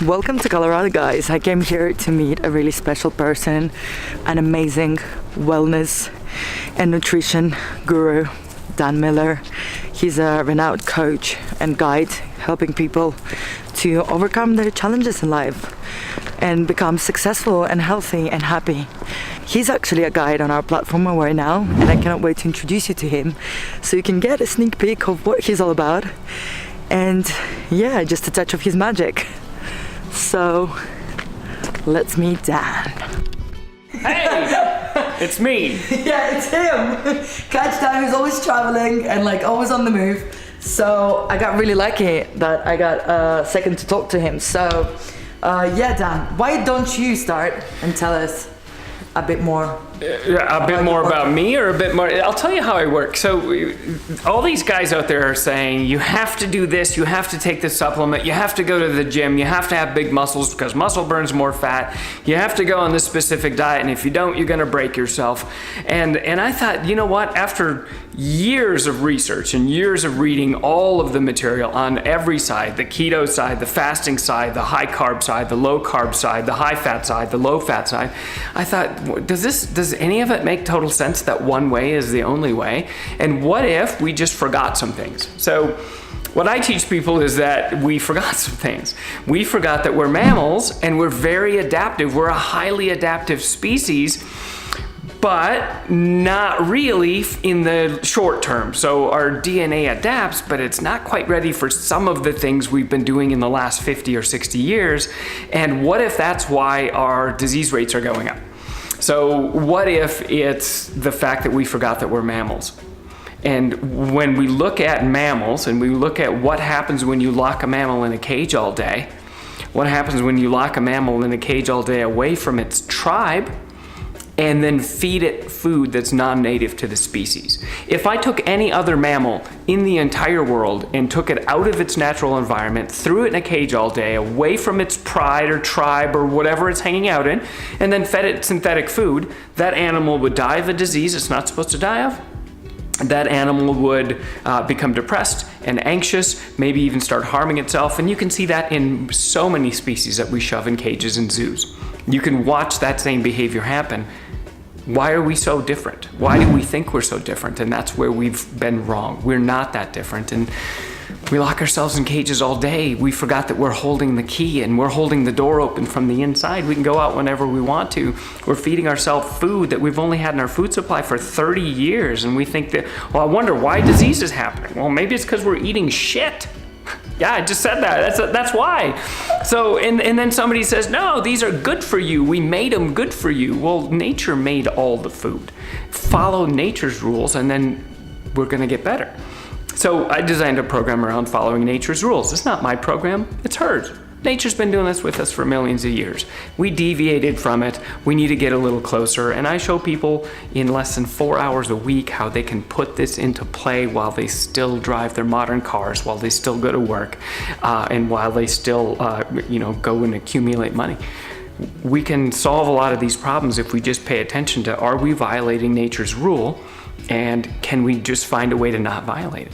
Welcome to Colorado, guys. I came here to meet a really special person, an amazing wellness and nutrition guru, Dan Miller. He's a renowned coach and guide, helping people to overcome their challenges in life and become successful and healthy and happy. He's actually a guide on our platform awarenow, and I cannot wait to introduce you to him so you can get a sneak peek of what he's all about and yeah, just a touch of his magic. So let's meet Dan. Hey, it's me. Yeah, it's him. Catch Dan, who's always traveling and like always on the move. So I got really lucky that I got a second to talk to him. So yeah, Dan, why don't you start and tell us a bit more? A bit more about me, or a bit more? I'll tell you how I work. So all these guys out there are saying, you have to do this, you have to take this supplement, you have to go to the gym, you have to have big muscles because muscle burns more fat, you have to go on this specific diet, and if you don't, you're gonna break yourself. And I thought, you know what, after years of research and years of reading all of the material on every side, the keto side, the fasting side, the high carb side, the low carb side, the high fat side, the low fat side, I thought, does any of it make total sense that one way is the only way? And what if we just forgot some things? So what I teach people is that we forgot some things. We forgot that we're mammals and we're very adaptive. We're a highly adaptive species, but not really in the short term. So our DNA adapts, but it's not quite ready for some of the things we've been doing in the last 50 or 60 years. And what if that's why our disease rates are going up? So what if it's the fact that we forgot that we're mammals? And when we look at mammals and we look at what happens when you lock a mammal in a cage all day, what happens when you lock a mammal in a cage all day away from its tribe, and then feed it food that's non-native to the species. If I took any other mammal in the entire world and took it out of its natural environment, threw it in a cage all day, away from its pride or tribe or whatever it's hanging out in, and then fed it synthetic food, that animal would die of a disease it's not supposed to die of. That animal would become depressed and anxious, maybe even start harming itself. And you can see that in so many species that we shove in cages and zoos. You can watch that same behavior happen. Why are we so different? Why do we think we're so different? And that's where we've been wrong. We're not that different. And we lock ourselves in cages all day. We forgot that we're holding the key and we're holding the door open from the inside. We can go out whenever we want to. We're feeding ourselves food that we've only had in our food supply for 30 years. And we think that, well, I wonder why disease is happening. Well, maybe it's because we're eating shit. Yeah, I just said that. That's why. So, and then somebody says, no, these are good for you. We made them good for you. Well, nature made all the food. Follow nature's rules and then we're gonna get better. So I designed a program around following nature's rules. It's not my program, it's hers. Nature's been doing this with us for millions of years. We deviated from it. We need to get a little closer. And I show people in less than 4 hours a week how they can put this into play while they still drive their modern cars, while they still go to work, and while they still go and accumulate money. We can solve a lot of these problems if we just pay attention to, are we violating nature's rule? And can we just find a way to not violate it?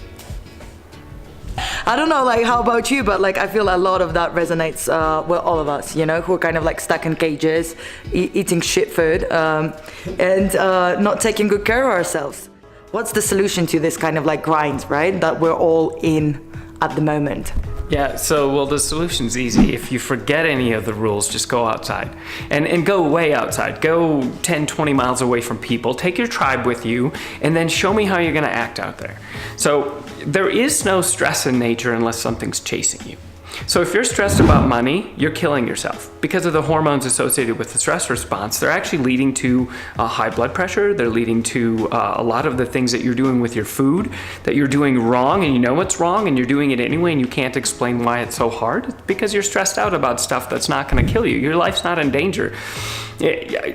I don't know, like, how about you, but like I feel a lot of that resonates with all of us, you know, who are kind of like stuck in cages, eating shit food, and not taking good care of ourselves. What's the solution to this kind of like grind, right, that we're all in at the moment? Yeah, so, well, the solution's easy. If you forget any of the rules, just go outside and go way outside. Go 10, 20 miles away from people. Take your tribe with you and then show me how you're gonna act out there. So there is no stress in nature unless something's chasing you. So if you're stressed about money, you're killing yourself. Because of the hormones associated with the stress response, they're actually leading to high blood pressure. They're leading to a lot of the things that you're doing with your food that you're doing wrong, and you know it's wrong and you're doing it anyway and you can't explain why it's so hard. It's because you're stressed out about stuff that's not gonna kill you. Your life's not in danger.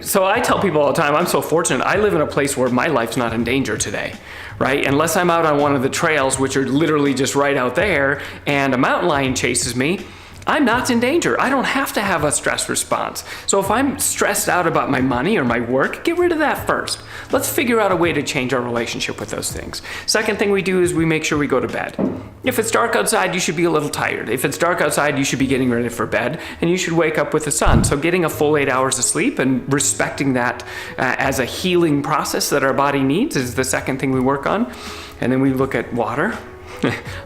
So I tell people all the time, I'm so fortunate. I live in a place where my life's not in danger today, right? Unless I'm out on one of the trails, which are literally just right out there, and a mountain lion chases me, I'm not in danger. I don't have to have a stress response. So if I'm stressed out about my money or my work, get rid of that first. Let's figure out a way to change our relationship with those things. Second thing we do is we make sure we go to bed. If it's dark outside, you should be a little tired. If it's dark outside, you should be getting ready for bed, and you should wake up with the sun. So getting a full 8 hours of sleep and respecting that as a healing process that our body needs is the second thing we work on. And then we look at water.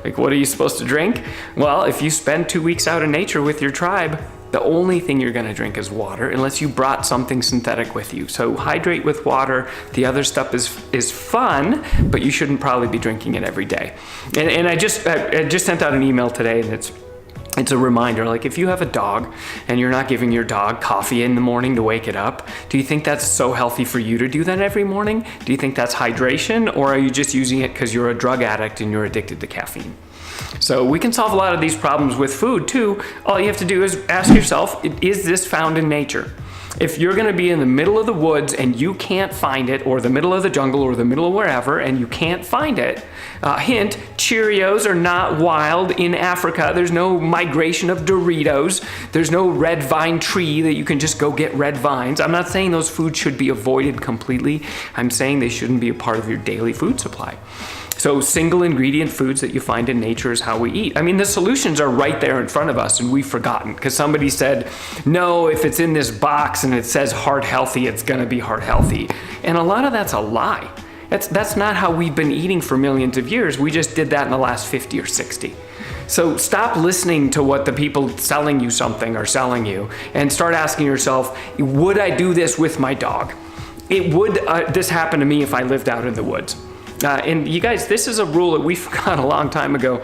Like, what are you supposed to drink? Well, if you spend 2 weeks out in nature with your tribe, the only thing you're going to drink is water, unless you brought something synthetic with you. So hydrate with water. The other stuff is fun, but you shouldn't probably be drinking it every day. And I just sent out an email today, and it's a reminder, like if you have a dog and you're not giving your dog coffee in the morning to wake it up, do you think that's so healthy for you to do that every morning? Do you think that's hydration, or are you just using it because you're a drug addict and you're addicted to caffeine? So we can solve a lot of these problems with food too. All you have to do is ask yourself, is this found in nature? If you're going to be in the middle of the woods and you can't find it, or the middle of the jungle or the middle of wherever, and you can't find it, hint, Cheerios are not wild in Africa. There's no migration of Doritos. There's no red vine tree that you can just go get red vines. I'm not saying those foods should be avoided completely. I'm saying they shouldn't be a part of your daily food supply. So single ingredient foods that you find in nature is how we eat. I mean, the solutions are right there in front of us, and we've forgotten because somebody said, no, if it's in this box and it says heart healthy, it's gonna be heart healthy. And a lot of that's a lie. That's not how we've been eating for millions of years. We just did that in the last 50 or 60. So stop listening to what the people selling you something are selling you, and start asking yourself, would I do this with my dog? Would this happen to me if I lived out in the woods? And you guys, this is a rule that we forgot a long time ago.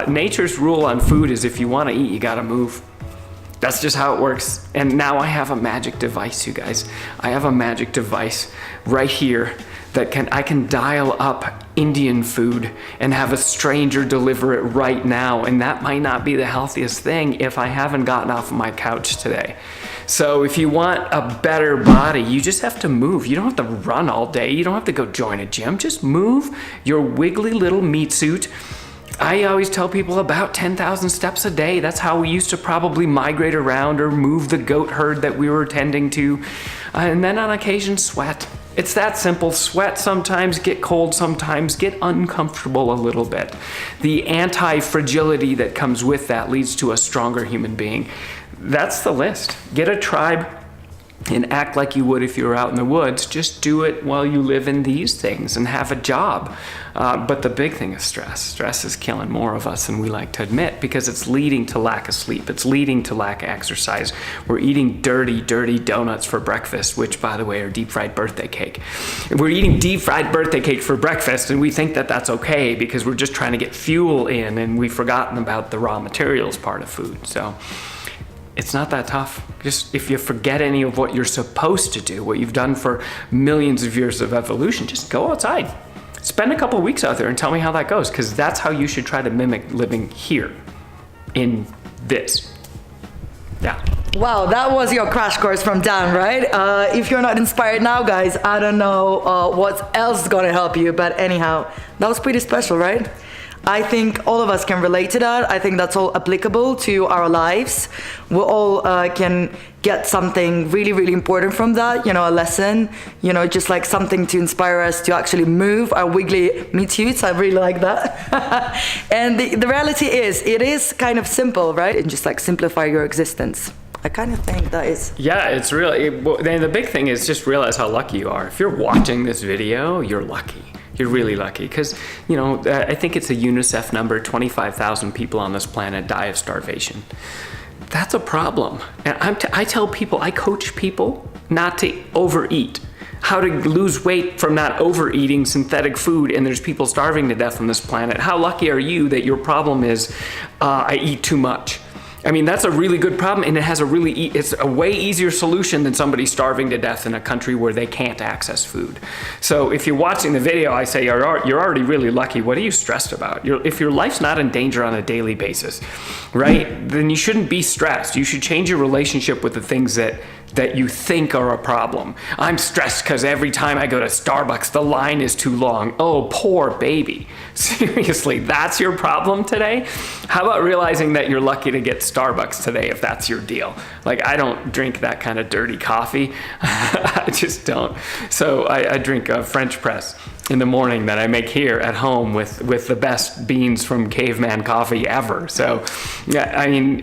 Nature's rule on food is if you want to eat, you got to move. That's just how it works. And now I have a magic device, you guys. I have a magic device right here that I can dial up Indian food and have a stranger deliver it right now. And that might not be the healthiest thing if I haven't gotten off of my couch today. So if you want a better body, you just have to move. You don't have to run all day. You don't have to go join a gym. Just move your wiggly little meat suit. I always tell people about 10,000 steps a day. That's how we used to probably migrate around or move the goat herd that we were tending to. And then on occasion, sweat. It's that simple. Sweat sometimes, get cold sometimes, get uncomfortable a little bit. The anti-fragility that comes with that leads to a stronger human being. That's the list. Get a tribe and act like you would if you were out in the woods. Just do it while you live in these things and have a job. But the big thing is stress. Stress is killing more of us than we like to admit because it's leading to lack of sleep. It's leading to lack of exercise. We're eating dirty, dirty donuts for breakfast, which, by the way, are deep fried birthday cake. We're eating deep fried birthday cake for breakfast, and we think that that's okay because we're just trying to get fuel in, and we've forgotten about the raw materials part of food. So it's not that tough. Just if you forget any of what you're supposed to do, what you've done for millions of years of evolution, just go outside. Spend a couple of weeks out there and tell me how that goes, because that's how you should try to mimic living here in this. Yeah. Wow, that was your crash course from Dan, right? If you're not inspired now, guys, I don't know what else is gonna help you, but anyhow, that was pretty special, right? I think all of us can relate to that. I think that's all applicable to our lives. We all can get something really, really important from that, you know, a lesson, you know, just like something to inspire us to actually move our wiggly meat suits. I really like that. And the reality is, it is kind of simple, right? And just like simplify your existence. I kind of think that is. Yeah, it's really, the big thing is just realize how lucky you are. If you're watching this video, you're lucky. You're really lucky because, you know, I think it's a UNICEF number, 25,000 people on this planet die of starvation. That's a problem. And I tell people, I coach people not to overeat, how to lose weight from not overeating synthetic food, and there's people starving to death on this planet. How lucky are you that your problem is, I eat too much? I mean, that's a really good problem, and it has it's a way easier solution than somebody starving to death in a country where they can't access food. So if you're watching the video, I say you're already really lucky. What are you stressed about? If your life's not in danger on a daily basis, right, then you shouldn't be stressed. You should change your relationship with the things that that you think are a problem. I'm stressed because every time I go to Starbucks, the line is too long. Oh, poor baby. Seriously, that's your problem today? How about realizing that you're lucky to get Starbucks today if that's your deal? Like, I don't drink that kind of dirty coffee. I just don't. So I drink a French press in the morning that I make here at home with the best beans from Caveman Coffee ever. So, yeah, I mean,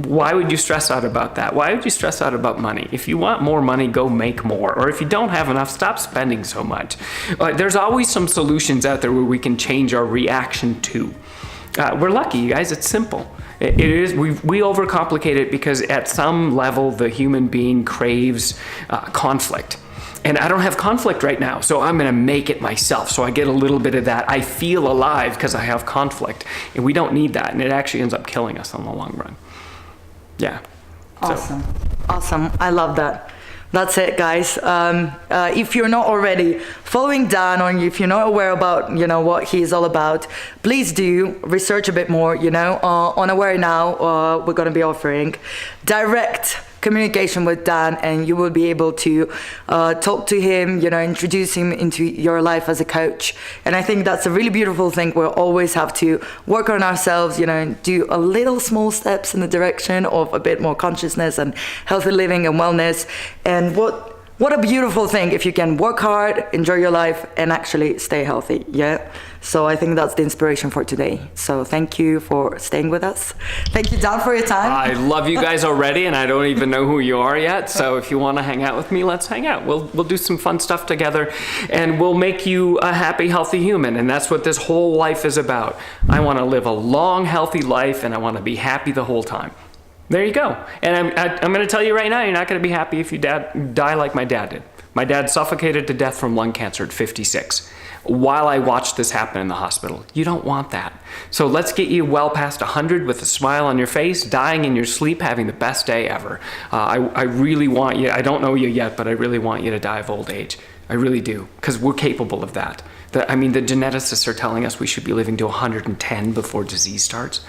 why would you stress out about that? Why would you stress out about money? If you want more money, go make more. Or if you don't have enough, stop spending so much. There's always some solutions out there where we can change our reaction to. We're lucky, you guys. It's simple. It is. We overcomplicate it because at some level the human being craves conflict. And I don't have conflict right now, so I'm going to make it myself. So I get a little bit of that. I feel alive because I have conflict. And we don't need that. And it actually ends up killing us in the long run. Yeah. Awesome. Awesome. I love that. That's it, guys. If you're not already following Dan, or if you're not aware about, what he's all about, please do research a bit more. On awarenow, we're going to be offering direct communication with Dan, and you will be able to talk to him, introduce him into your life as a coach. And I think that's a really beautiful thing. We'll always have to work on ourselves, do a little small steps in the direction of a bit more consciousness and healthy living and wellness. And what a beautiful thing if you can work hard, enjoy your life, and actually stay healthy. Yeah. So I think that's the inspiration for today. So thank you for staying with us. Thank you, Dan, for your time. I love you guys already, and I don't even know who you are yet. So if you want to hang out with me, let's hang out. We'll do some fun stuff together, and we'll make you a happy, healthy human. And that's what this whole life is about. I want to live a long, healthy life, and I want to be happy the whole time. There you go. And I'm going to tell you right now, you're not going to be happy if you die like my dad did. My dad suffocated to death from lung cancer at 56 while I watched this happen in the hospital. You don't want that. So let's get you well past 100 with a smile on your face, dying in your sleep, having the best day ever. I really want you, I don't know you yet, but I really want you to die of old age. I really do, because we're capable of that. The geneticists are telling us we should be living to 110 before disease starts.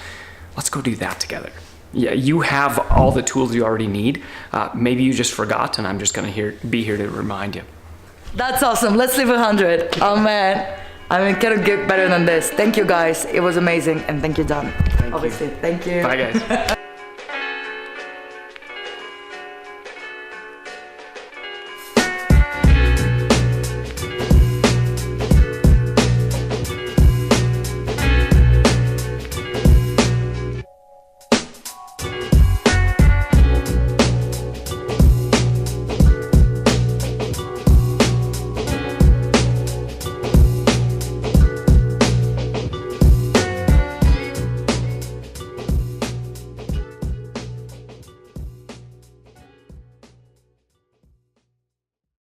Let's go do that together. Yeah, you have all the tools you already need. Maybe you just forgot, and I'm just going to be here to remind you. That's awesome. Let's live 100. Oh, man. It couldn't get better than this. Thank you, guys. It was amazing. And thank you, Dan. Obviously. Thank you. Bye, guys.